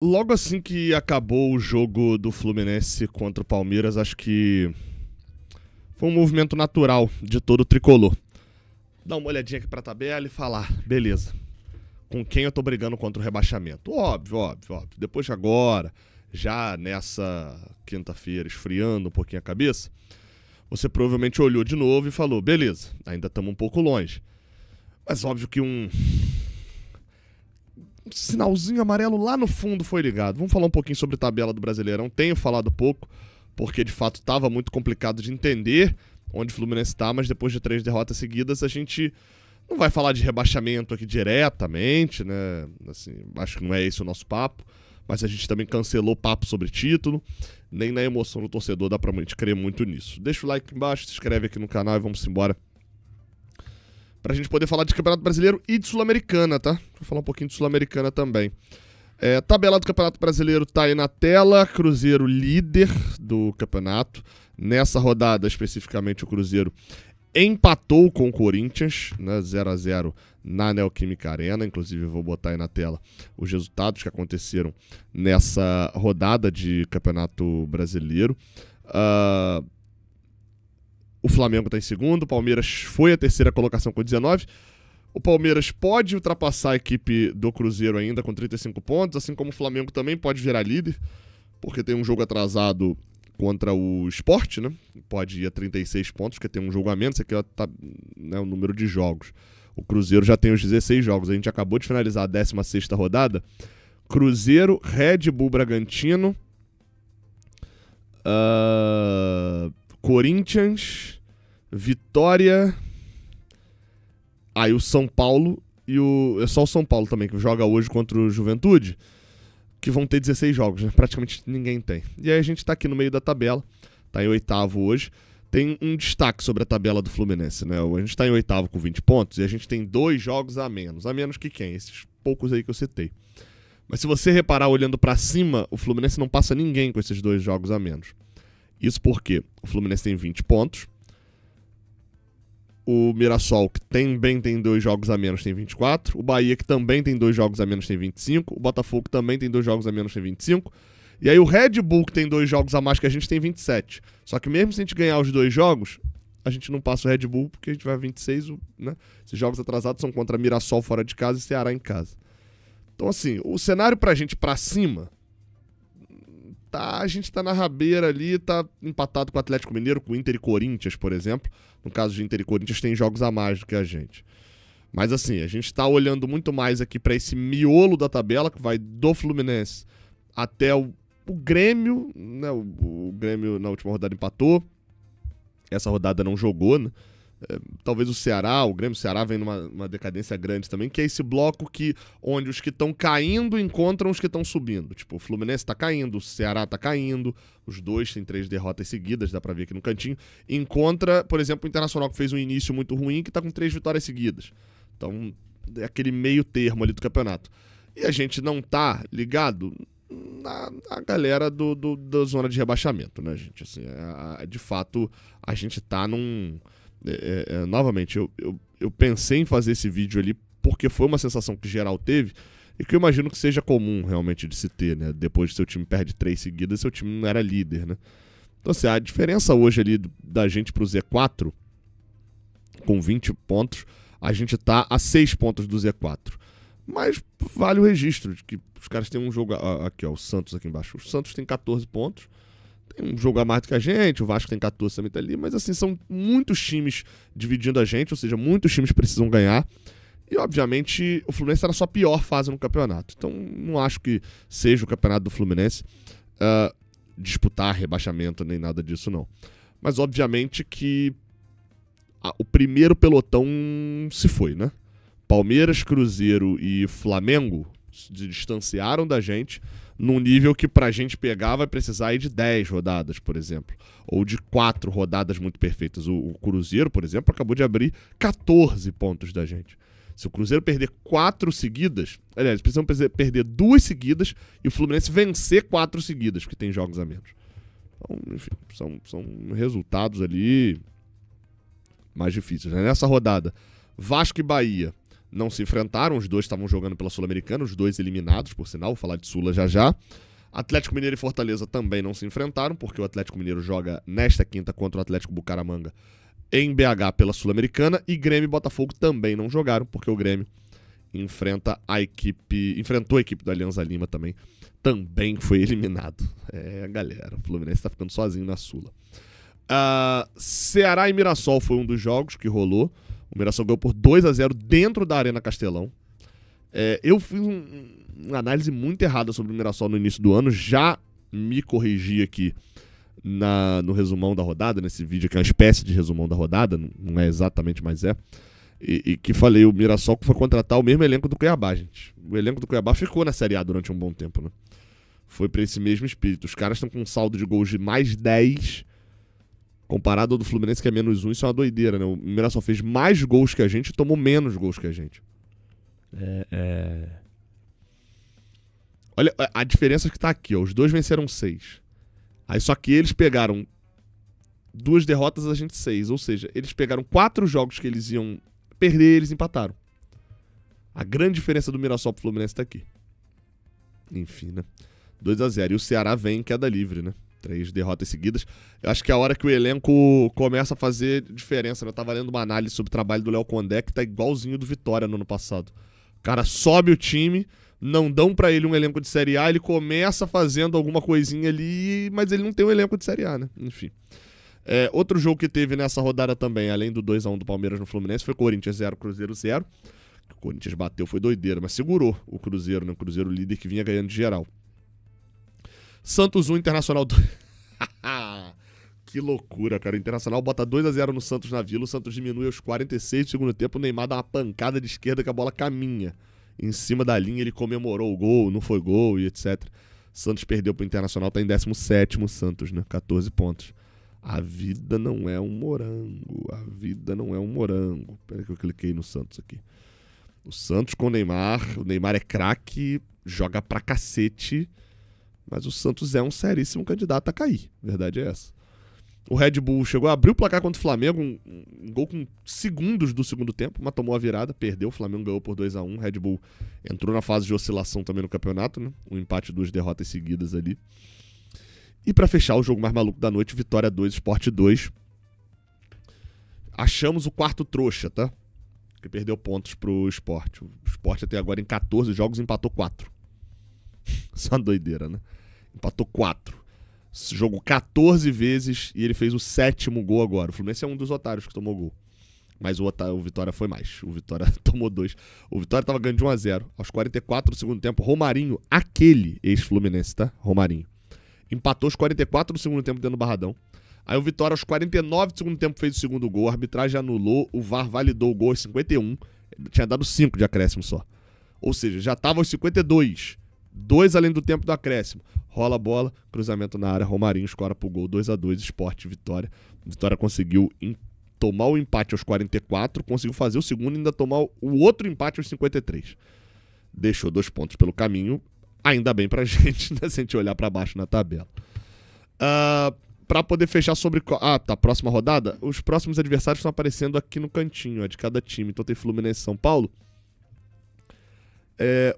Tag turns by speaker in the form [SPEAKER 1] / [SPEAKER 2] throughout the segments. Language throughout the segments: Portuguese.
[SPEAKER 1] Logo assim que acabou o jogo do Fluminense contra o Palmeiras, acho que foi um movimento natural de todo o tricolor. Dar uma olhadinha aqui pra tabela e falar, beleza, com quem eu tô brigando contra o rebaixamento? Óbvio. Depois de agora, já nessa quinta-feira, esfriando um pouquinho a cabeça, você provavelmente olhou de novo e falou, beleza, ainda estamos um pouco longe. Mas óbvio que um sinalzinho amarelo lá no fundo foi ligado. Vamos falar um pouquinho sobre tabela do Brasileirão. Tenho falado pouco, porque de fato estava muito complicado de entender onde o Fluminense está, mas depois de 3 derrotas seguidas, a gente não vai falar de rebaixamento aqui diretamente, né? Assim, acho que não é esse o nosso papo, mas a gente também cancelou papo sobre título. Nem na emoção do torcedor dá pra gente crer muito nisso. Deixa o like aqui embaixo, se inscreve aqui no canal e vamos embora pra gente poder falar de Campeonato Brasileiro e de Sul-Americana, tá? Vou falar um pouquinho de Sul-Americana também. Tabela do Campeonato Brasileiro tá aí na tela. Cruzeiro líder do campeonato. Nessa rodada, especificamente, o Cruzeiro empatou com o Corinthians, né, 0-0 na Neoquímica Arena. Inclusive, eu vou botar aí na tela os resultados que aconteceram nessa rodada de Campeonato Brasileiro. O Flamengo está em segundo, o Palmeiras foi a terceira colocação com 19. O Palmeiras pode ultrapassar a equipe do Cruzeiro ainda com 35 pontos, assim como o Flamengo também pode virar líder, porque tem um jogo atrasado contra o Sport, né? Pode ir a 36 pontos, porque tem um jogo a menos, aqui tá, né, o número de jogos. O Cruzeiro já tem os 16 jogos, a gente acabou de finalizar a 16ª rodada. Cruzeiro, Red Bull Bragantino, Corinthians, Vitória, aí o São Paulo e é só o São Paulo também, que joga hoje contra o Juventude, que vão ter 16 jogos, né? Praticamente ninguém tem. E aí a gente tá aqui no meio da tabela, tá em oitavo hoje. Tem um destaque sobre a tabela do Fluminense, né? A gente tá em oitavo com 20 pontos e a gente tem 2 jogos a menos que quem? Esses poucos aí que eu citei. Mas se você reparar olhando pra cima, o Fluminense não passa ninguém com esses 2 jogos a menos. Isso porque o Fluminense tem 20 pontos, o Mirassol, que também tem 2 jogos a menos, tem 24, o Bahia, que também tem 2 jogos a menos, tem 25, o Botafogo, que também tem 2 jogos a menos, tem 25, e aí o Red Bull, que tem 2 jogos a mais que a gente, tem 27. Só que mesmo se a gente ganhar os 2 jogos, a gente não passa o Red Bull, porque a gente vai a 26, né? Esses jogos atrasados são contra Mirassol fora de casa e Ceará em casa. Então assim, o cenário pra gente pra cima, a gente tá na rabeira ali, tá empatado com o Atlético Mineiro, com o Inter e Corinthians, por exemplo. No caso de Inter e Corinthians, tem jogos a mais do que a gente. Mas assim, a gente tá olhando muito mais aqui pra esse miolo da tabela, que vai do Fluminense até o Grêmio, né? O Grêmio na última rodada empatou. Essa rodada não jogou, né? Talvez o Ceará, o Grêmio, o Ceará vem numa decadência grande também, que é esse bloco onde os que estão caindo encontram os que estão subindo. Tipo, o Fluminense tá caindo, o Ceará tá caindo, os dois têm 3 derrotas seguidas, dá pra ver aqui no cantinho. Encontra, por exemplo, o Internacional, que fez um início muito ruim, que tá com 3 vitórias seguidas. Então, é aquele meio termo ali do campeonato. E a gente não tá ligado na galera da zona de rebaixamento, né, gente? Assim, de fato, a gente tá num... novamente, eu pensei em fazer esse vídeo ali porque foi uma sensação que geral teve e que eu imagino que seja comum realmente de se ter, né? Depois que seu time perde 3 seguidas, seu time não era líder, né? Então, assim, a diferença hoje ali da gente pro Z4, com 20 pontos, a gente tá a 6 pontos do Z4. Mas vale o registro de que os caras têm um jogo... Aqui, ó, o Santos aqui embaixo. O Santos tem 14 pontos. Tem um jogo a mais do que a gente, o Vasco tem 14 também tá ali, mas assim, são muitos times dividindo a gente, ou seja, muitos times precisam ganhar. E, obviamente, o Fluminense está na sua pior fase no campeonato. Então, não acho que seja o campeonato do Fluminense disputar rebaixamento nem nada disso, não. Mas, obviamente, que o primeiro pelotão se foi, né? Palmeiras, Cruzeiro e Flamengo se distanciaram da gente num nível que pra gente pegar vai precisar aí de 10 rodadas, por exemplo. Ou de 4 rodadas muito perfeitas. O Cruzeiro, por exemplo, acabou de abrir 14 pontos da gente. Se o Cruzeiro perder 4 seguidas... Aliás, eles precisam perder 2 seguidas e o Fluminense vencer 4 seguidas, porque tem jogos a menos. Então, enfim, são resultados ali mais difíceis, né? Nessa rodada, Vasco e Bahia não se enfrentaram, os dois estavam jogando pela Sul-Americana, os dois eliminados, por sinal, vou falar de Sula já já. Atlético Mineiro e Fortaleza também não se enfrentaram, porque o Atlético Mineiro joga nesta quinta contra o Atlético Bucaramanga em BH pela Sul-Americana, e Grêmio e Botafogo também não jogaram, porque o Grêmio enfrentou a equipe do Alianza Lima também foi eliminado. Galera, o Fluminense tá ficando sozinho na Sula. Ceará e Mirassol foi um dos jogos que rolou. O Mirassol ganhou por 2-0 dentro da Arena Castelão. Eu fiz uma análise muito errada sobre o Mirassol no início do ano, já me corrigi aqui no resumão da rodada, nesse vídeo que é uma espécie de resumão da rodada, não é exatamente, mas e que falei, o Mirassol foi contratar o mesmo elenco do Cuiabá, gente. O elenco do Cuiabá ficou na Série A durante um bom tempo, né? Foi pra esse mesmo espírito. Os caras estão com um saldo de gols de mais 10, comparado ao do Fluminense, que é menos 1, isso é uma doideira, né? O Mirassol fez mais gols que a gente e tomou menos gols que a gente. Olha a diferença que tá aqui, ó. Os dois venceram 6. Aí só que eles pegaram 2 derrotas, a gente 6. Ou seja, eles pegaram 4 jogos que eles iam perder, eles empataram. A grande diferença do Mirassol pro Fluminense tá aqui. Enfim, né? 2-0. E o Ceará vem em queda livre, né? 3 derrotas seguidas. Eu acho que é a hora que o elenco começa a fazer diferença, né? Eu tava lendo uma análise sobre o trabalho do Léo Condé, que tá igualzinho do Vitória no ano passado. O cara sobe o time, não dão pra ele um elenco de Série A, ele começa fazendo alguma coisinha ali, mas ele não tem um elenco de Série A, né? Enfim. Outro jogo que teve nessa rodada também, além do 2-1 do Palmeiras no Fluminense, foi Corinthians 0, Cruzeiro 0. O Corinthians bateu, foi doideira, mas segurou o Cruzeiro, né? O Cruzeiro líder que vinha ganhando de geral. Santos 1, Internacional 2. Que loucura, cara. O Internacional bota 2-0 no Santos na Vila, o Santos diminui aos 46 do segundo tempo, o Neymar dá uma pancada de esquerda que a bola caminha. Em cima da linha ele comemorou o gol, não foi gol e etc. Santos perdeu pro Internacional, tá em 17º o Santos, né? 14 pontos. A vida não é um morango. A vida não é um morango. Peraí que eu cliquei no Santos aqui. O Santos com o Neymar é craque, joga pra cacete, mas o Santos é um seríssimo candidato a cair. A verdade é essa. O Red Bull chegou a abrir o placar contra o Flamengo, um gol com segundos do segundo tempo, mas tomou a virada, perdeu, o Flamengo ganhou por 2-1. O Red Bull entrou na fase de oscilação também no campeonato, né? Um empate, 2 derrotas seguidas ali. E pra fechar o jogo mais maluco da noite, Vitória 2, Sport 2. Achamos o quarto trouxa, tá? Que perdeu pontos pro Sport. O Sport até agora em 14 jogos empatou 4. Só uma doideira, né? Empatou 4. Jogou 14 vezes e ele fez o 7º gol agora. O Fluminense é um dos otários que tomou gol. Mas o Vitória foi mais. O Vitória tomou 2. O Vitória tava ganhando de 1-0. Aos 44 do segundo tempo, Romarinho, aquele ex-Fluminense, tá? Romarinho. Empatou aos 44 do segundo tempo dentro do Barradão. Aí o Vitória aos 49 do segundo tempo fez o segundo gol. A arbitragem anulou. O VAR validou o gol aos 51. Tinha dado 5 de acréscimo só. Ou seja, já tava aos 52. 2 além do tempo do acréscimo. Rola a bola, cruzamento na área, Romarinho escora pro gol, 2-2, Sport, Vitória. Vitória conseguiu tomar o empate aos 44, conseguiu fazer o segundo e ainda tomar o outro empate aos 53. Deixou 2 pontos pelo caminho, ainda bem pra gente, né, se a gente olhar pra baixo na tabela. Pra poder fechar sobre... tá, próxima rodada, os próximos adversários estão aparecendo aqui no cantinho, ó, de cada time. Então tem Fluminense e São Paulo.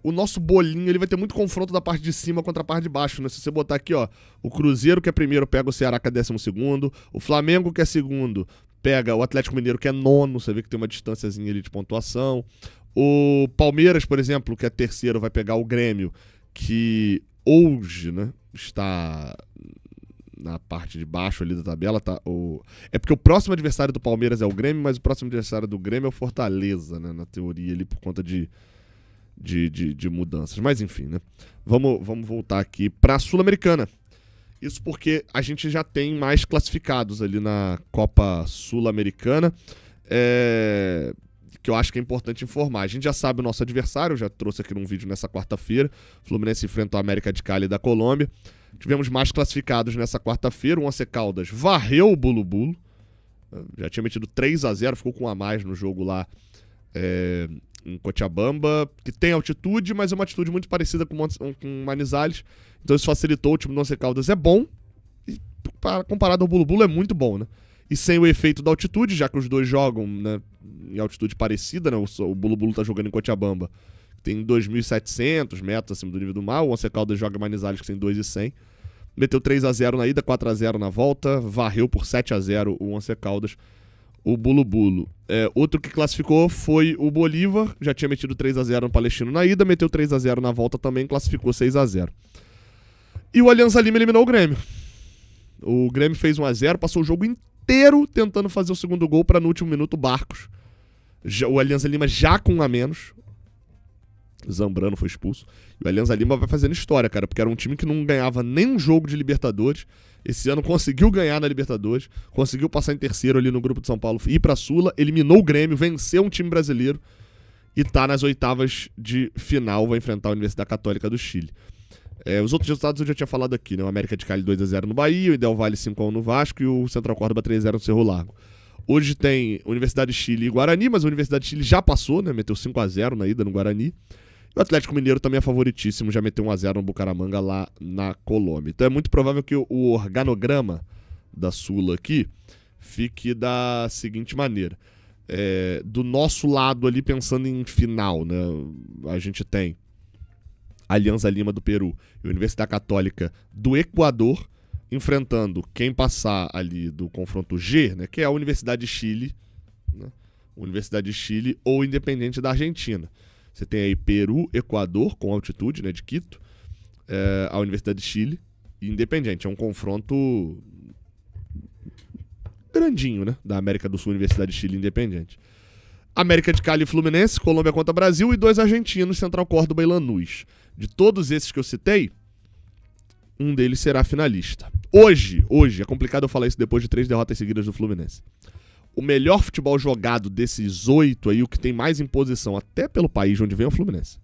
[SPEAKER 1] O nosso bolinho, ele vai ter muito confronto da parte de cima contra a parte de baixo, né? Se você botar aqui, ó, o Cruzeiro, que é primeiro, pega o Ceará, que é 12º, o Flamengo, que é segundo, pega o Atlético Mineiro, que é 9º, você vê que tem uma distânciazinha ali de pontuação. O Palmeiras, por exemplo, que é terceiro, vai pegar o Grêmio, que hoje, né, está na parte de baixo ali da tabela, tá? É porque o próximo adversário do Palmeiras é o Grêmio, mas o próximo adversário do Grêmio é o Fortaleza, né, na teoria ali, por conta de mudanças. Mas enfim, né? Vamos voltar aqui para a Sul-Americana. Isso porque a gente já tem mais classificados ali na Copa Sul-Americana, que eu acho que é importante informar. A gente já sabe o nosso adversário, já trouxe aqui num vídeo nessa quarta-feira. O Fluminense enfrentou a América de Cali da Colômbia. Tivemos mais classificados nessa quarta-feira. O Once Caldas varreu o Bulu-Bulu. Já tinha metido 3-0, ficou com um a mais no jogo lá em Cochabamba, que tem altitude, mas é uma altitude muito parecida com Manizales. Então isso facilitou. O time do Once Caldas é bom, e comparado ao Bulu-Bulu é muito bom, né? e sem o efeito da altitude, já que os dois jogam, né, em altitude parecida, né? O Bulu Bulu tá jogando em Cochabamba, tem 2.700 metros acima do nível do mar. O Once Caldas joga em Manizales, que tem 2.100. Meteu 3-0 na ida, 4-0 na volta, varreu por 7-0 o Once Caldas, o Bulu Bulu. Outro que classificou foi o Bolívar, já tinha metido 3-0 no Palestino na ida, meteu 3-0 na volta também, classificou 6-0. E o Alianza Lima eliminou o Grêmio. O Grêmio fez 1-0, passou o jogo inteiro tentando fazer o segundo gol para no último minuto Barcos. O Alianza Lima já com 1 a menos. Zambrano foi expulso. E o Alianza Lima vai fazendo história, cara, porque era um time que não ganhava nenhum jogo de Libertadores. Esse ano conseguiu ganhar na Libertadores, conseguiu passar em terceiro ali no grupo de São Paulo, ir pra Sula, eliminou o Grêmio, venceu um time brasileiro e tá nas oitavas de final, vai enfrentar a Universidade Católica do Chile. Os outros resultados eu já tinha falado aqui, né? O América de Cali 2-0 no Bahia, o Del Valle 5-1 no Vasco e o Central Córdoba 3-0 no Cerro Largo. Hoje tem Universidade de Chile e Guarani, mas a Universidade de Chile já passou, né? Meteu 5-0 na ida no Guarani. O Atlético Mineiro também é favoritíssimo, já meteu 1-0 no Bucaramanga lá na Colômbia. Então é muito provável que o organograma da Sula aqui fique da seguinte maneira. Do nosso lado ali, pensando em final, né? A gente tem Alianza Lima do Peru e Universidade Católica do Equador, enfrentando quem passar ali do confronto G, né? Que é a Universidade de Chile, né? Universidade de Chile ou Independiente da Argentina. Você tem aí Peru, Equador, com altitude, né, de Quito, a Universidade de Chile e Independiente. É um confronto grandinho, né, da América do Sul, Universidade de Chile e Independiente. América de Cali e Fluminense, Colômbia contra Brasil e 2 argentinos, Central Córdoba e Lanús. De todos esses que eu citei, um deles será finalista. Hoje, é complicado eu falar isso depois de 3 derrotas seguidas do Fluminense. O melhor futebol jogado desses 8 aí, o que tem mais imposição, até pelo país de onde vem, é o Fluminense.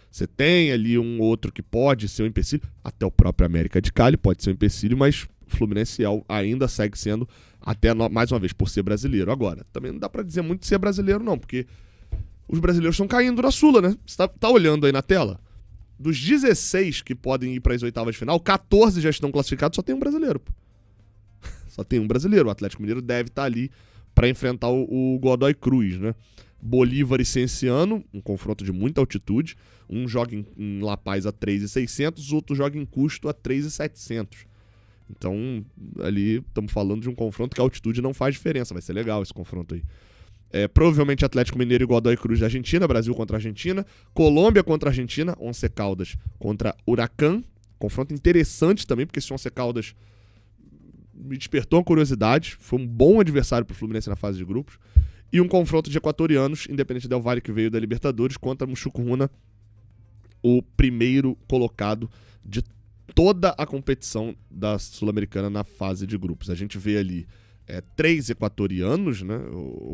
[SPEAKER 1] Você tem ali um outro que pode ser um empecilho, até o próprio América de Cali pode ser um empecilho, mas o Fluminense ainda segue sendo, até mais uma vez, por ser brasileiro. Agora, também não dá pra dizer muito ser brasileiro não, porque os brasileiros estão caindo na Sula, né? Você tá olhando aí na tela? Dos 16 que podem ir para as oitavas de final, 14 já estão classificados, só tem um brasileiro. Só tem um brasileiro. O Atlético Mineiro deve estar ali para enfrentar o Godoy Cruz, né? Bolívar e Cienciano, um confronto de muita altitude. Um joga em La Paz a 3.600, o outro joga em Custo a 3.700. Então, ali estamos falando de um confronto que a altitude não faz diferença. Vai ser legal esse confronto aí. Provavelmente Atlético Mineiro e Godoy Cruz da Argentina, Brasil contra a Argentina, Colômbia contra a Argentina, Once Caldas contra Huracán. Confronto interessante também, porque esse Once Caldas me despertou uma curiosidade. Foi um bom adversário para o Fluminense na fase de grupos. E um confronto de equatorianos, Independente Del Valle, que veio da Libertadores, contra Mushukruna, o primeiro colocado de toda a competição da Sul-Americana na fase de grupos. A gente vê ali 3 equatorianos, né,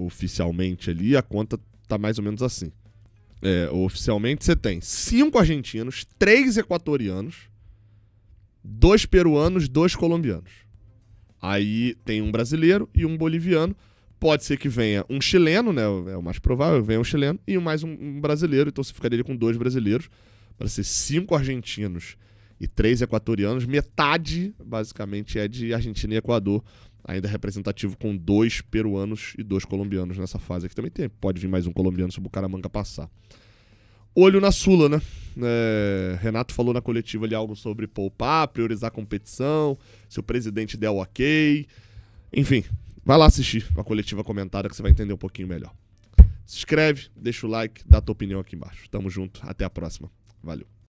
[SPEAKER 1] oficialmente ali, a conta tá mais ou menos assim. Oficialmente você tem 5 argentinos, 3 equatorianos, 2 peruanos, 2 colombianos. Aí tem um brasileiro e um boliviano. Pode ser que venha um chileno, né? É o mais provável, venha um chileno e mais um brasileiro. Então você ficaria com 2 brasileiros para ser 5 argentinos e 3 equatorianos. Metade, basicamente, é de Argentina e Equador. Ainda representativo com 2 peruanos e 2 colombianos nessa fase aqui. Também pode vir mais um colombiano se o Bucaramanga passar. Olho na Sula, né? Renato falou na coletiva ali algo sobre poupar, priorizar a competição, se o presidente der o ok. Enfim, vai lá assistir a coletiva comentada que você vai entender um pouquinho melhor. Se inscreve, deixa o like, dá a tua opinião aqui embaixo. Tamo junto, até a próxima. Valeu.